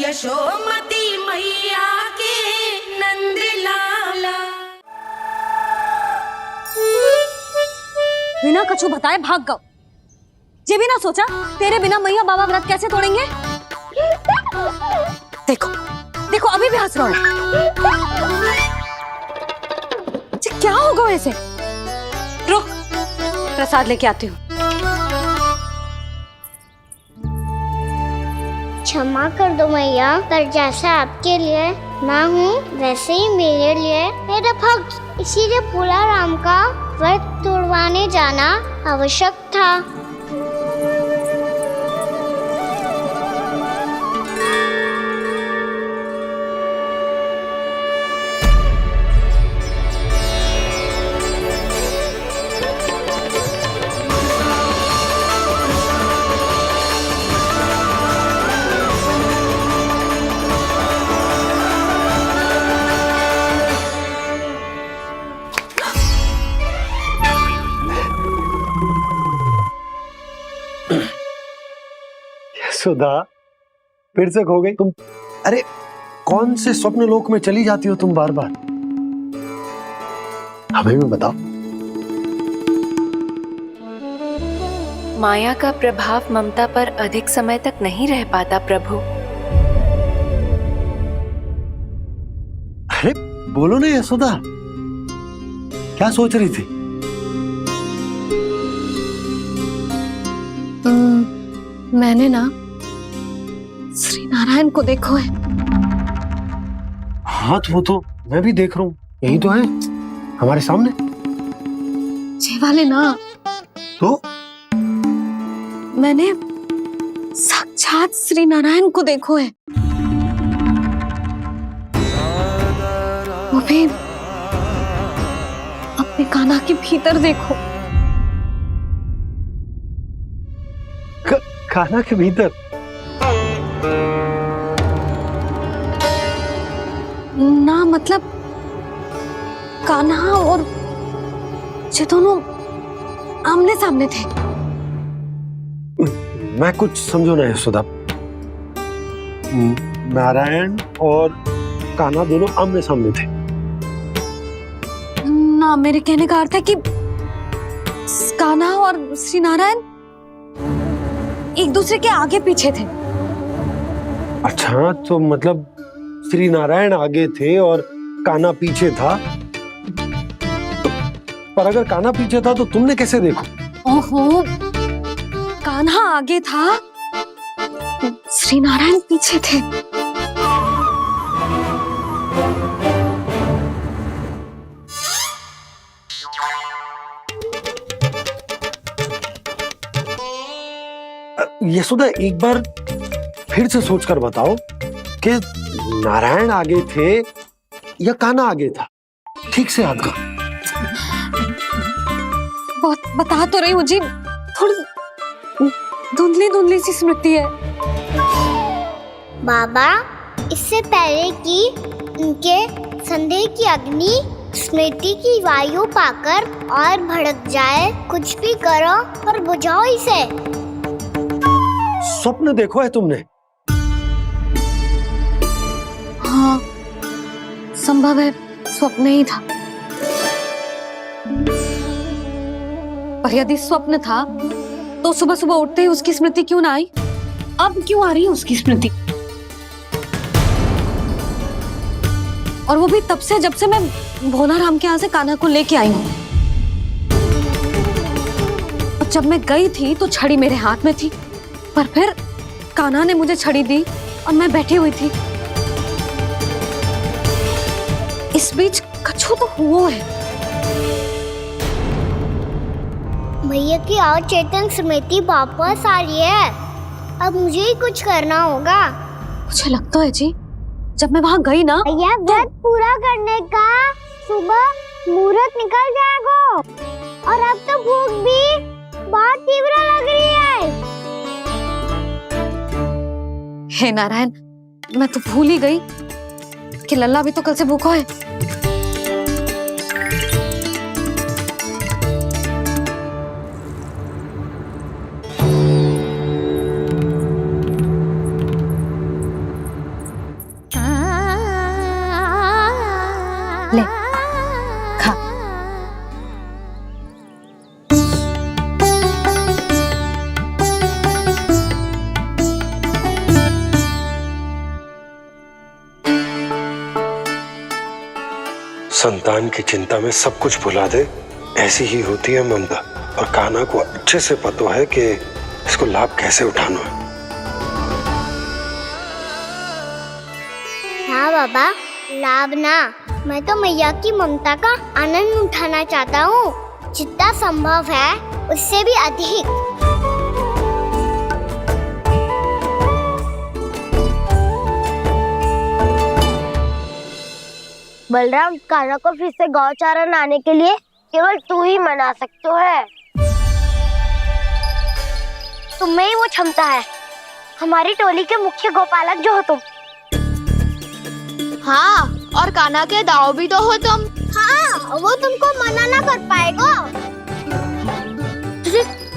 यशोमती मैया के नंद लाला। बिना कछु बताए भाग गओ। ये भी ना सोचा तेरे बिना मैया बाबा व्रत कैसे तोड़ेंगे। देखो देखो अभी भी हंस रहा हूं। क्या होगा ऐसे? रुक प्रसाद लेके आती हूँ। क्षमा कर दो मैया, पर जैसा आपके लिए मैं हूँ वैसे ही मेरे लिए मेरा भक्त, इसीलिए भोला राम का व्रत तोड़वाने जाना आवश्यक था। सुधा फिर से खो गई तुम। अरे कौन से स्वप्न लोक में चली जाती हो तुम बार बार? हमें भी बताओ। माया का प्रभाव ममता पर अधिक समय तक नहीं रह पाता प्रभु। अरे बोलो ना यशोदा, क्या सोच रही थी? मैंने ना श्री नारायण को देखो है। हाँ वो तो मैं भी देख रहा हूँ, यही तो है हमारे सामने। ये वाले ना तो मैंने साक्षात श्री नारायण को देखो है, वो भी अपने कान्हा के भीतर देखो। कान्हा के भीतर? ना मतलब कान्हा और ये दोनों आमने सामने थे। मैं कुछ समझो ना यशोदा। नारायण और कान्हा दोनों आमने सामने थे? ना मेरे कहने का अर्थ है कि कान्हा और श्री नारायण एक दूसरे के आगे पीछे थे। अच्छा तो मतलब श्री नारायण आगे थे और कान्हा पीछे था। पर अगर कान्हा पीछे था तो तुमने कैसे देखो? ओहो, कान्हा आगे था, श्री नारायण पीछे थे। यशोदा एक बार फिर से सोचकर बताओ कि नारायण आगे थे या कान्हा आगे था? ठीक से याद करो। बहुत बता तो रही हूँ जी, थोड़ी धुंधली धुंधली सी स्मृति है। बाबा, इससे पहले कि उनके संदेह की अग्नि स्मृति की वायु पाकर और भड़क जाए, कुछ भी करो और बुझाओ इसे। स्वप्न देखो है तुमने? हाँ संभव है स्वप्न ही था, पर यदि स्वप्न था तो सुबह सुबह उठते ही उसकी स्मृति क्यों ना आई? अब क्यों आ रही है उसकी स्मृति? और वो भी तब से जब से मैं भोला राम के यहाँ से कान्हा को लेके आई हूँ। जब मैं गई थी तो छड़ी मेरे हाथ में थी, पर फिर कान्हा ने मुझे छड़ी दी और मैं बैठी हुई थी। इस बीच कछु तो हुआ है। भैया की अचेतन स्मृति वापस आ रही है, अब मुझे ही कुछ करना होगा। मुझे लगता है जी, जब मैं वहाँ गई ना भैया व्रत पूरा करने का सुबह मुहूर्त निकल जाएगा, और अब तो भूख भी बहुत तीव्र लग रही है। हे नारायण, मैं तो भूल ही गई कि लल्ला भी तो कल से भूखा है। संतान की चिंता में सब कुछ भुला दे, ऐसी ही होती है ममता। और कान्हा को अच्छे से पता है कि इसको लाभ कैसे उठाना है। हाँ बाबा, लाभ ना, मैं तो मैया की ममता का आनंद उठाना चाहता हूँ, जितना संभव है उससे भी अधिक। बलराम, कान्हा को फिर से गौचारण आने के लिए केवल तू ही मना सकते है। तुम्हें ही वो क्षमता है, हमारी टोली के मुख्य गोपालक जो हो तुम। हाँ, और कान्हा के दाव भी तो हो तुम। हाँ, वो तुमको मना ना कर पाएगा।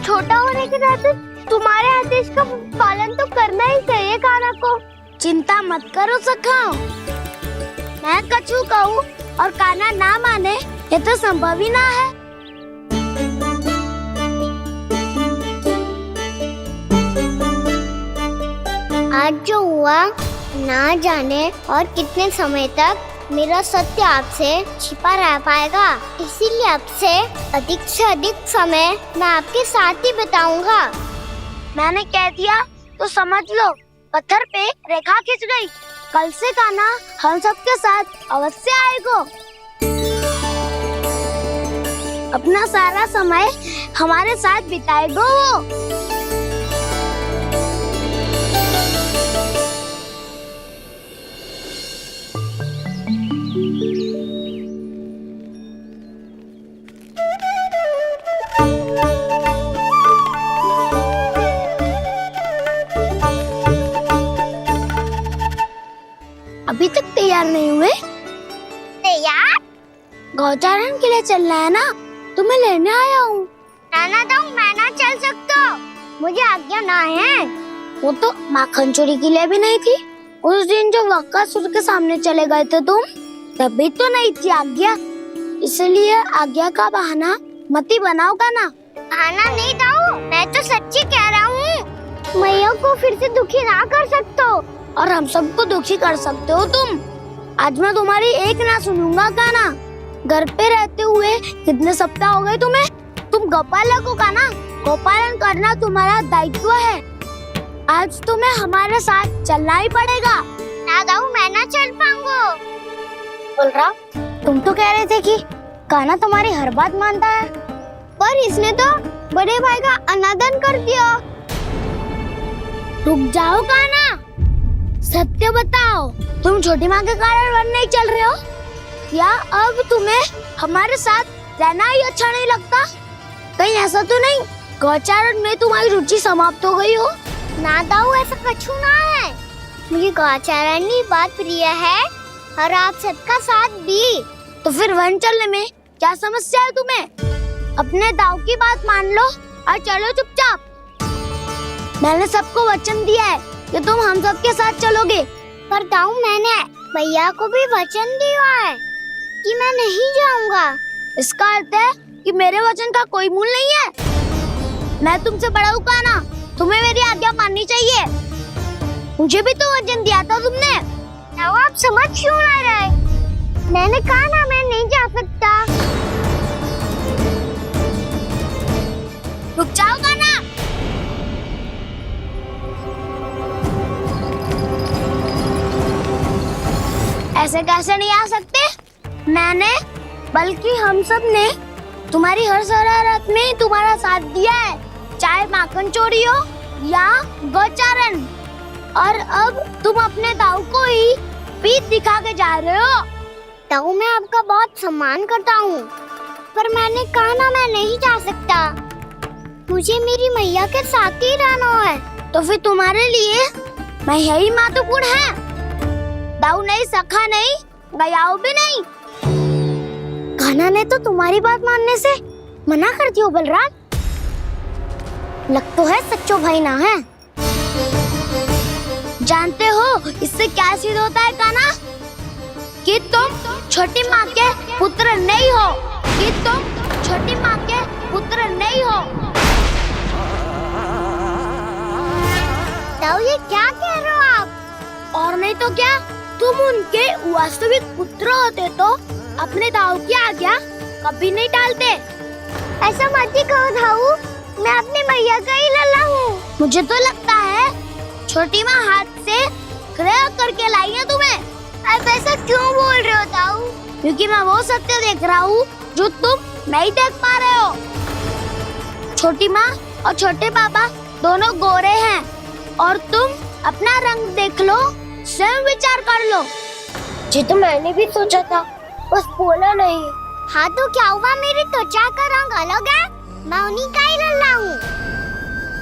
छोटा होने के नाते तुम्हारे आदेश का पालन तो करना ही चाहिए कान्हा को। चिंता मत करो सखा, मैं कछु कहूँ और कान्हा ना माने, ये तो संभव ही ना है। आज जो हुआ ना जाने और कितने समय तक मेरा सत्य आपसे छिपा रह पाएगा, इसीलिए आपसे अधिक से अधिक समय मैं आपके साथ ही बिताऊंगा। मैंने कह दिया तो समझ लो, पत्थर पे रेखा खिंच गई। कल से कान्हा हम सबके साथ अवश्य आएगा। अपना सारा समय हमारे साथ बिताएगा वो। अभी तक तैयार नहीं हुए? तैयार? गौचारण के लिए चलना है ना, तुम्हें लेने आया हूँ। नाना तो मैं ना चल सकता, मुझे आज्ञा ना है। वो तो माखन चोरी के लिए भी नहीं थी। उस दिन जो वक्कासुर के सामने चले गए थे तुम, तभी तो नहीं थी आज्ञा। इसलिए आज्ञा का बहाना मत ही बनाओ कान्हा। बहाना नहीं दाऊ, मैं तो सच्ची कह रहा हूँ। मैया को फिर से दुखी ना कर सकते हो और हम सबको दुखी कर सकते हो तुम। आज मैं तुम्हारी एक ना सुनूंगा कान्हा। घर पे रहते हुए कितने सप्ताह हो गए तुम्हें? तुम गोपालक हो कान्हा, गोपालन करना तुम्हारा दायित्व है। आज तुम्हें हमारे साथ चलना ही पड़ेगा। ना दाऊ, मैं ना चल पाऊंगा। बलराम, तुम तो कह रहे थे कि कान्हा तुम्हारी हर बात मानता है, पर इसने तो बड़े भाई का अनादर कर दिया। रुक जाओ कान्हा, सत्य बताओ, तुम छोटी माँ के कारण वन नहीं चल रहे हो? या अब तुम्हें हमारे साथ रहना ही अच्छा नहीं लगता? कहीं ऐसा तो नहीं गौचारण में तुम्हारी रुचि समाप्त हो गई हो? ना दाऊ, ऐसा कछु ना है। मुझे गौचारण की बात प्रिय है और आप सबका साथ भी। तो फिर वन चलने में क्या समस्या है तुम्हें? अपने दाऊ की बात मान लो और चलो चुपचाप। मैंने सबको वचन दिया है कि तुम हम सबके साथ चलोगे। पर दाऊ, मैंने भैया को भी वचन दिया है कि मैं नहीं जाऊंगा। इसका अर्थ है कि मेरे वचन का कोई मूल नहीं है। मैं तुमसे बड़ा हूँ कान्हा, तुम्हें मेरी आज्ञा माननी चाहिए। मुझे भी तो वचन दिया था तुमने। दाऊ, आप समझ क्यों ना रहे? मैंने कहा ना, मैं नहीं जा सकता। रुक जाओ कान्हा। ऐसे कैसे नहीं आ सकते? मैंने, बल्कि हम सब ने तुम्हारी हर शरारत में तुम्हारा साथ दिया है, चाहे माखन चोरी हो या गौचारण। और अब तुम अपने दाऊ को ही पीठ दिखा के जा रहे हो। दाऊ, मैं आपका बहुत सम्मान करता हूँ, पर मैंने कहा ना, मैं नहीं जा सकता। मुझे मेरी मैया के साथ ही रहना है। तो फिर तुम्हारे लिए मैं यही महत्वपूर्ण है। दाऊ नहीं, सखा नहीं, गयाऊ भी नहीं। कान्हा ने तो तुम्हारी बात मानने से मना कर दियो बलराम। लग तो है सच्चो भाई ना है। जानते हो इससे क्या सिद्ध होता है कान्हा? कि तुम छोटी माँ के पुत्र नहीं हो, कि तुम छोटी माँ के पुत्र नहीं हो। दाऊ, ये क्या कह रहे हो आप? और नहीं तो क्या, तुम उनके वास्तविक पुत्र होते तो अपने दाऊ की आज्ञा कभी नहीं टालते। ऐसा मत ही कहो दाऊ, मैं अपनी मैया का ही लल्ला हूँ। मुझे तो लगता है छोटी माँ हाथ से ग्रह करके लाई है तुम्हें। अब ऐसा क्यों बोल रहे हो दाऊ? क्योंकि मैं वो सत्य देख रहा हूँ जो तुम नहीं देख पा रहे हो। छोटी माँ और छोटे पापा दोनों गोरे हैं और तुम अपना रंग देख लो, स्वयं विचार कर लो। जी तो मैंने भी सोचा था, बस बोला नहीं। हाँ तो क्या हुआ, मेरी त्वचा का रंग अलग है, मैं उन्हीं का ही लल्ला हूँ।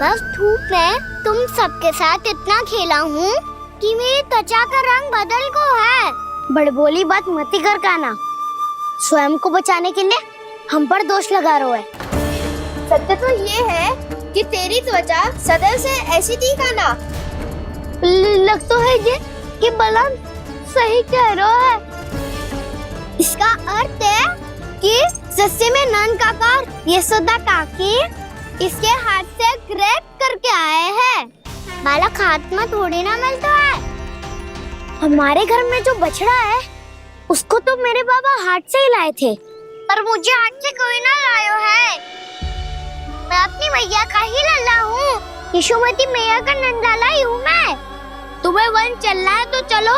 बस धूप में तुम सबके साथ इतना खेला हूँ कि मेरी त्वचा का रंग बदल को है। बड़बोली बात मत ही कर काना, स्वयं को बचाने के लिए हम पर दोष लगा रहे है। सत्य तो ये है कि तेरी त्वचा सदैव से ऐसी थी काना। लग तो है ये कि बलम सही कह रहा है। इसका अर्थ है कि सस्य में नन काकार यशोदा काकी इसके हाथ से ग्रेप करके आए हैं। बालक हाथ में थोड़ी ना मिलता है। हमारे घर में जो बछड़ा है उसको तो मेरे बाबा हाथ से ही लाए थे, पर मुझे हाथ से कोई ना लायो है। मैं अपनी मैया का ही लल्ला हूँ, यशोमती मैया का नंदाला ही हूँ मैं। तुम्हें वन चलना है तो चलो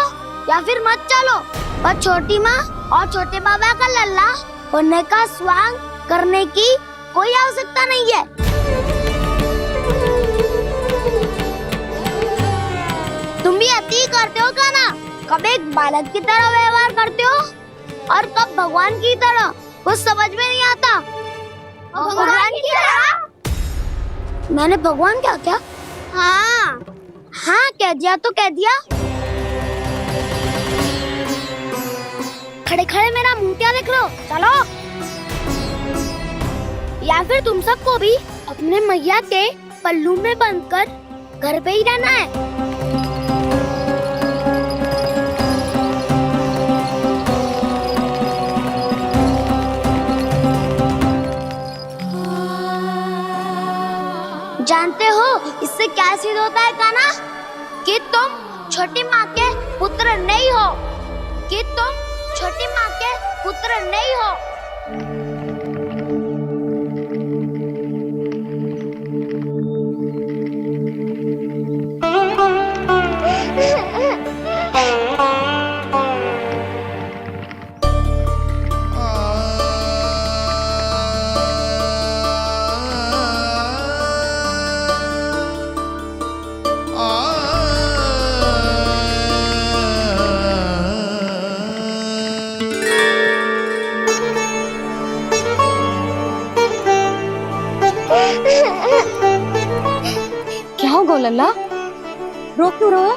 या फिर मत चलो, पर छोटी माँ और छोटे बाबा का लल्ला होने का स्वांग करने की कोई आवश्यकता नहीं है। तुम भी अति करते हो काना, कब एक बालक की तरह व्यवहार करते हो और कब भगवान की तरह, कुछ समझ में नहीं आता। भगवान की तरह? मैंने भगवान क्या क्या? हाँ हाँ कह दिया तो कह दिया। खड़े खड़े मेरा मुंह क्या देख लो, चलो। या फिर तुम सबको भी अपने मैया के पल्लू में बंधकर घर पे ही रहना है। जानते हो इससे क्या सिद्ध होता है काना? कि तुम छोटी माँ के पुत्र नहीं हो, कि तुम छोटी माँ के पुत्र नहीं हो। क्या हो गो लल्ला, रो क्यों रहो?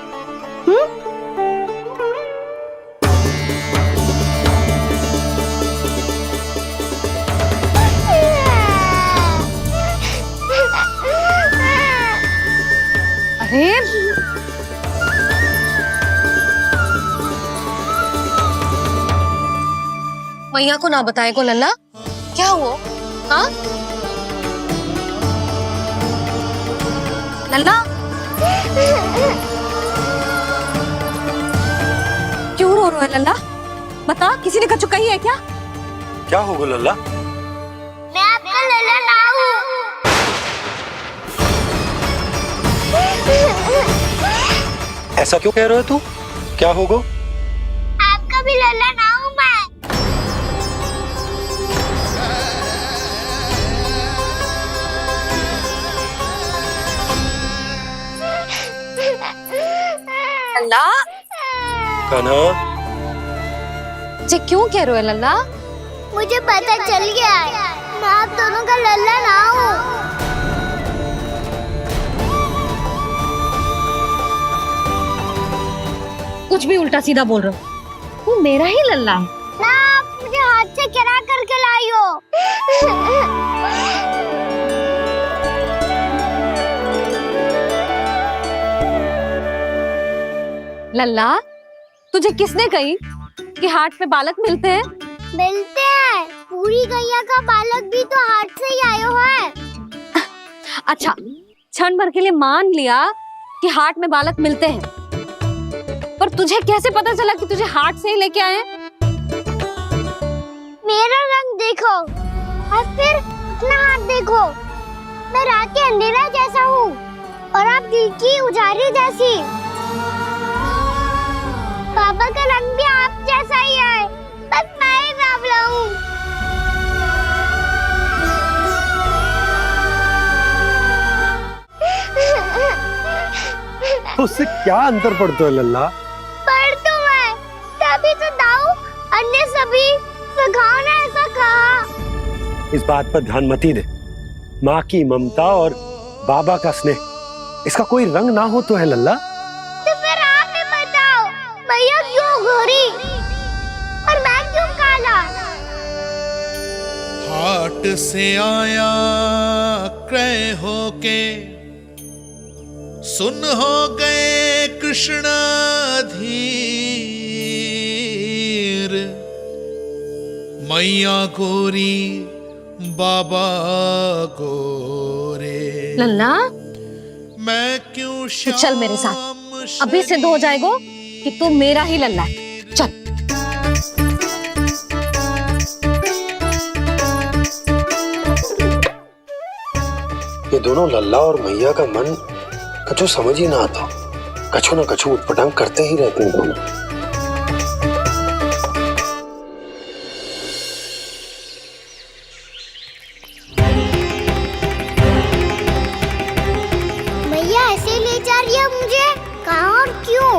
अरे मैया को ना बताए को लल्ला, क्या हुआ? हाँ लल्ला, क्यों रो रहा है लल्ला? बता, किसी ने कछु कही है क्या? क्या होगा लल्ला? मैं आपका लल्ला ना हूँ। ऐसा क्यों कह रहे हो तू? क्या होगा? आपका भी लल्ला ना हूँ मैं। लल्ला, कान्हा, जे क्यों कह रहे हो लल्ला? मुझे पता चल गया है, मैं आप दोनों का लल्ला ना हूँ। कुछ भी उल्टा सीधा बोल रहे हो, तू मेरा ही लल्ला है। ना आप मुझे हाथ से गिरा करके लाई हो। लल्ला, तुझे किसने कही कि हाट में बालक मिलते हैं? मिलते हैं, पूरी गैया का बालक भी तो हाट से ही आयो है। अच्छा, क्षण भर के लिए मान लिया कि हाट में बालक मिलते हैं, पर तुझे कैसे पता चला कि तुझे हाट से ही लेके आए? मेरा रंग देखो और फिर अपना हाथ देखो। मैं रात के अंधेरा जैसा हूँ और आप दिल की उजाली जैसी। पापा का रंग भी आप जैसा ही है, बस मैं ही बावला हूँ। उससे क्या अंतर पड़ता है लल्ला? पर तो मैं तभी तो दाऊ अन्य सभी सखाओ ने ऐसा कहा। इस बात पर ध्यान मत ही दे। माँ की ममता और बाबा का स्नेह, इसका कोई रंग ना हो तो है लल्ला। तो फिर आप ही बताओ, भैया क्यों गोरी और मैं क्यों काला? हाट से आया क्रय होके, सुन हो गए कृष्ण धीर। मैया गोरी बाबा गोरे, लल्ला मैं क्यों तू चल मेरे साथ, अभी सिद्ध हो जाएगा कि तू मेरा ही लल्ला है। चल। ये दोनों लल्ला और मैया का मन कछु समझ ही ना आता। कछु ना कछु उटपटांग करते ही रहते हैं दोनों। भैया ऐसे ले जा रही है मुझे, कहाँ और क्यों?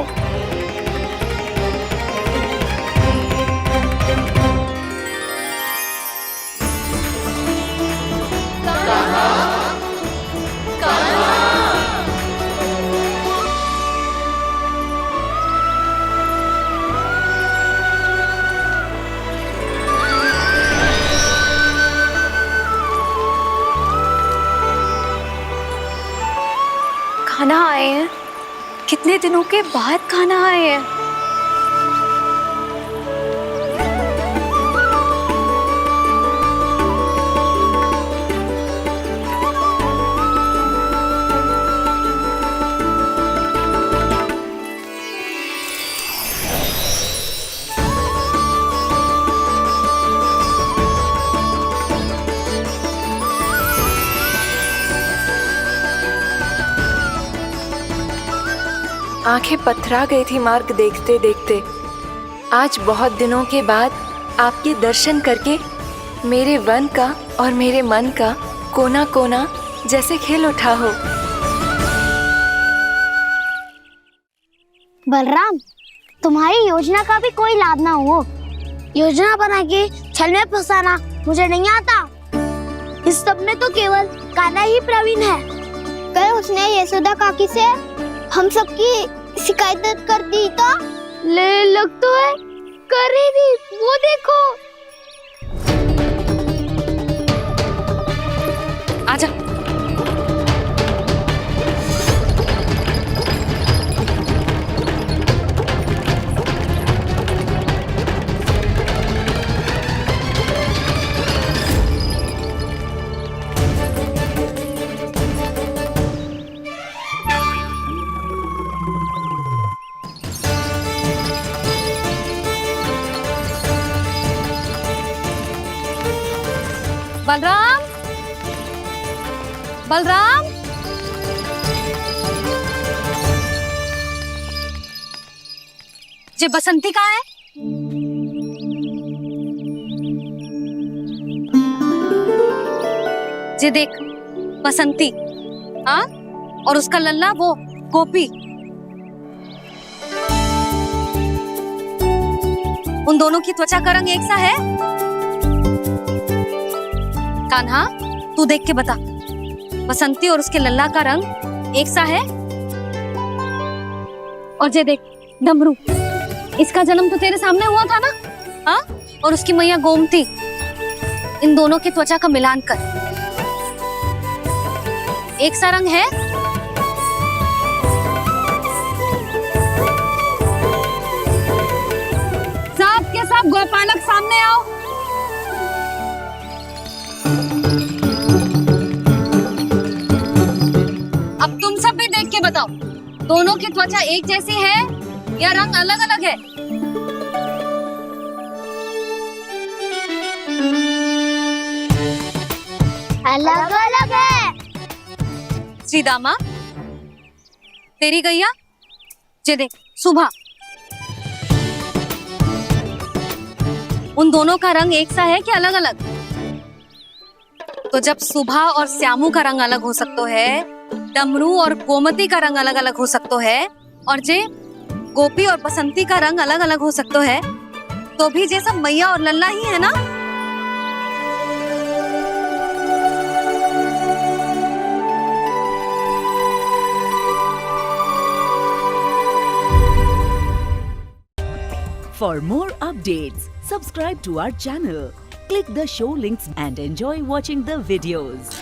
खाना आए हैं, कितने दिनों के बाद खाना आए हैं। आंखें पथरा गई थी मार्ग देखते देखते। आज बहुत दिनों के बाद आपके दर्शन करके मेरे वन का और मेरे मन का कोना कोना जैसे खिल उठा हो। बलराम, तुम्हारी योजना का भी कोई लाभ ना हो। योजना बना के छल में फंसाना मुझे नहीं आता। इस सब में तो केवल कान्हा ही प्रवीण है। कल उसने यशोदा काकी से हम सबकी शिकायत कर दी तो लग तो है कर ही दी, वो देखो। आजा। बलराम, बलराम, ये बसंती कहाँ है? ये देख बसंती, हाँ, और उसका लल्ला वो गोपी। उन दोनों की त्वचा का रंग एक सा है? कान्हा, तू देख के बता, बसंती और उसके लल्ला का रंग एक सा है? और ये देख डमरू, इसका जन्म तो तेरे सामने हुआ था ना? हाँ, और उसकी मैया गोमती। इन दोनों की त्वचा का मिलान कर, एक सा रंग है? सब के सब गोपालक सामने आओ। अब तुम सब भी देख के बताओ, दोनों की त्वचा एक जैसी है या रंग अलग अलग है? अलग अलग है। श्रीदामा, तेरी गैया जे देख सुबह, उन दोनों का रंग एक सा है कि अलग अलग? तो जब सुबह और श्यामू का रंग अलग हो सकता है, डमरू और गोमती का रंग अलग अलग हो सकता है, और जे गोपी और बसंती का रंग अलग अलग हो सकता है, तो भी जे सब मैया और लल्ला ही है ना? For more updates, subscribe to our channel, click the show links and enjoy watching the videos.